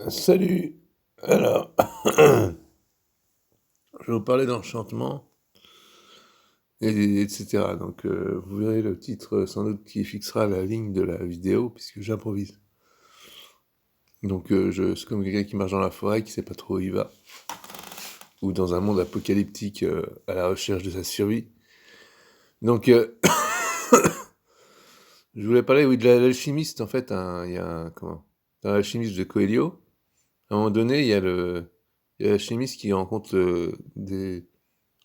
Salut. Alors, je vais vous parler d'enchantement, etc. Donc, vous verrez le titre sans doute qui fixera la ligne de la vidéo, puisque j'improvise. Donc, c'est comme quelqu'un qui marche dans la forêt, qui sait pas trop où il va, ou dans un monde apocalyptique à la recherche de sa survie. Donc, je voulais parler, oui, de l'alchimiste, en fait. Il y a comment? Dans l'alchimiste de Coelho, à un moment donné, il y a l'alchimiste qui rencontre des.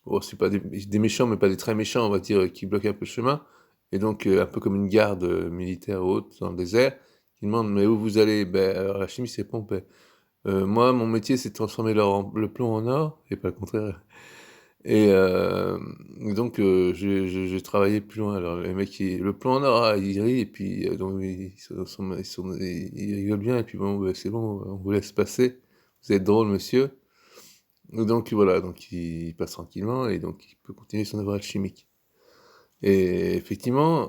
Bon, c'est pas des méchants, mais pas des très méchants, on va dire, qui bloquent un peu le chemin. Et donc, un peu comme une garde militaire ou autre dans le désert, qui demande, mais où vous allez? Ben, alors la chimie, c'est pompe. Moi, mon métier, c'est de transformer le plomb en or, et pas le contraire. Et donc, j'ai travaillé plus loin. Alors, les mecs, le plomb en or, ah, ils rient, et puis, donc, ils rigolent bien, et puis bon, ben, c'est bon, on vous laisse passer. Vous êtes drôle, monsieur. Donc voilà, donc il passe tranquillement et donc il peut continuer son œuvre alchimique. Et effectivement,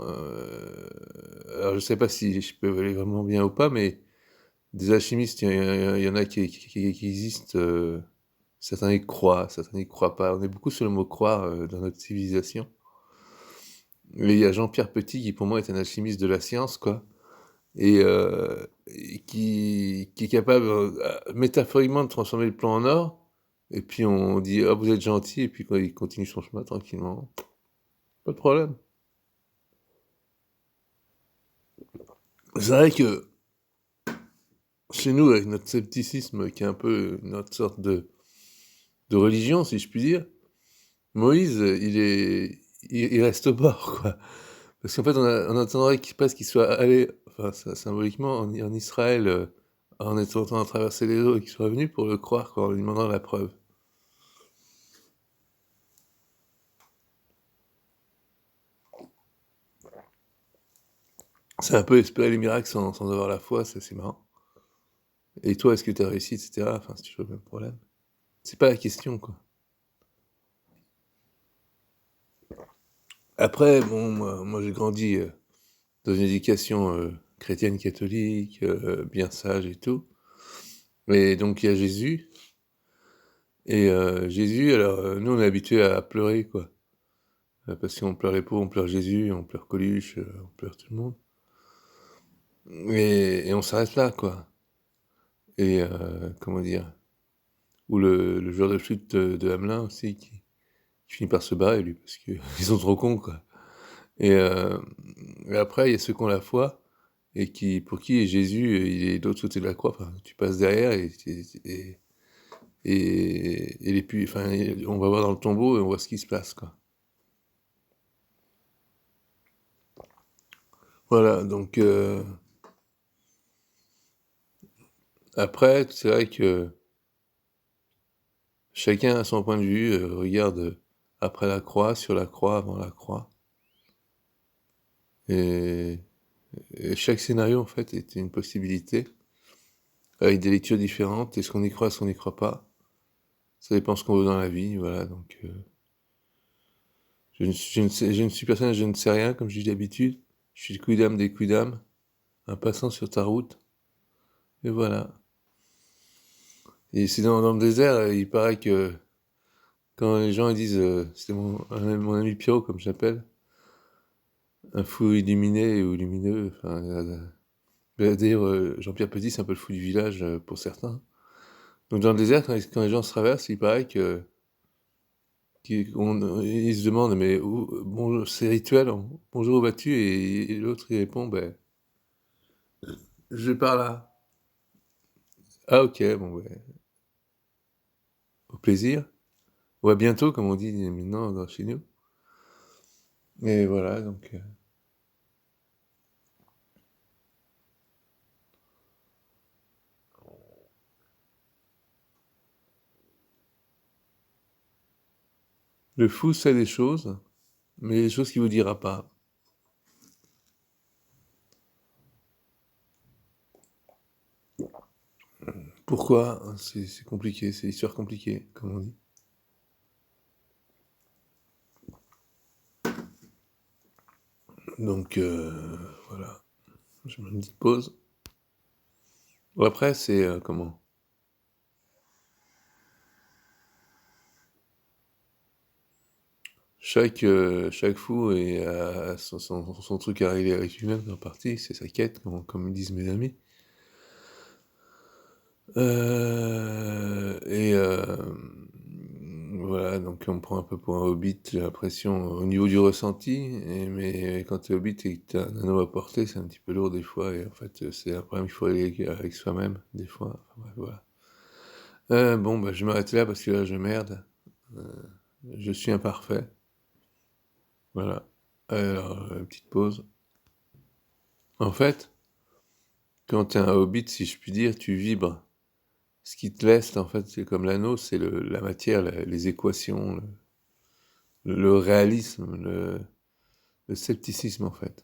alors je sais pas si je peux aller vraiment bien ou pas, mais des alchimistes, il y en a qui existent, certains y croient, certains n'y croient pas. On est beaucoup sur le mot croire dans notre civilisation. Mais il y a Jean-Pierre Petit qui pour moi est un alchimiste de la science, quoi, et qui est capable métaphoriquement de transformer le plomb en or. Et puis on dit ah vous êtes gentil et puis quoi, il continue son chemin tranquillement. Pas de problème. C'est vrai que chez nous, avec notre scepticisme qui est un peu notre sorte de religion, si je puis dire, Moïse, il reste au bord, quoi. Parce qu'en fait, on attendrait presque qu'il soit allé, enfin, symboliquement, en Israël, en étant en train de traverser les eaux et qu'il soit venu pour le croire, quoi, en lui demandant la preuve. C'est un peu espérer les miracles sans avoir la foi, c'est marrant. Et toi, est-ce que tu as réussi, etc. Enfin, c'est toujours le même problème. C'est pas la question, quoi. Après, bon, moi j'ai grandi dans une éducation chrétienne catholique, bien sage et tout. Et donc il y a Jésus. Et Jésus, alors nous on est habitués à pleurer, quoi. Parce qu'on pleure les pauvres, on pleure Jésus, on pleure Coluche, on pleure tout le monde. Et on s'arrête là, quoi. Et comment dire? Ou le joueur de flûte de Hamelin aussi, qui finit par se barrer, lui, parce qu'ils sont trop cons, quoi. Et, euh, et après, il y a ceux qui ont la foi, et pour qui Jésus, il est de l'autre côté de la croix. Enfin, tu passes derrière, enfin, on va voir dans le tombeau, et on voit ce qui se passe, quoi. Voilà, donc après, c'est vrai que chacun a son point de vue, regarde après la croix, sur la croix, avant la croix. Et, et chaque scénario, en fait, est une possibilité, avec des lectures différentes. Est-ce qu'on y croit, est-ce qu'on n'y croit pas? Ça dépend ce qu'on veut dans la vie, voilà. Donc, je ne suis personne, je ne sais rien, comme je dis d'habitude. Je suis le quidam des quidam, un passant sur ta route. Et voilà. Et c'est dans le désert, il paraît que quand les gens ils disent, c'était mon ami Pierrot, comme je l'appelle, un fou illuminé ou lumineux, enfin, d'ailleurs, Jean-Pierre Petit, c'est un peu le fou du village pour certains. Donc dans le désert, quand les gens se traversent, il paraît ils se demandent, mais bonjour, c'est rituel, bonjour, où vas-tu? Et l'autre, il répond, ben, je vais par là. Ah, ok, bon, ben, au plaisir. Ou à bientôt, comme on dit maintenant chez nous. Et voilà, donc. Le fou sait des choses, mais des choses qu'il vous dira pas. Pourquoi? C'est compliqué, c'est l'histoire compliquée, comme on dit. Donc, voilà. Je me dis pause. Après, c'est, comment? Chaque fou a son truc à régler avec lui-même en partie, c'est sa quête, comme disent mes amis. Et voilà, donc on me prend un peu pour un hobbit, j'ai l'impression, au niveau du ressenti, mais quand tu es hobbit et que tu as un anneau à porter, c'est un petit peu lourd des fois, et en fait, c'est un problème qu'il faut régler avec soi-même, des fois. Enfin, bref, voilà. Bon, bah, je vais m'arrêter là parce que là, je merde. Euh, je suis imparfait. Voilà. Alors, petite pause. En fait, quand tu es un hobbit, si je puis dire, tu vibres. Ce qui te laisse, en fait, c'est comme l'anneau, c'est la matière, les équations, le réalisme, le scepticisme, en fait.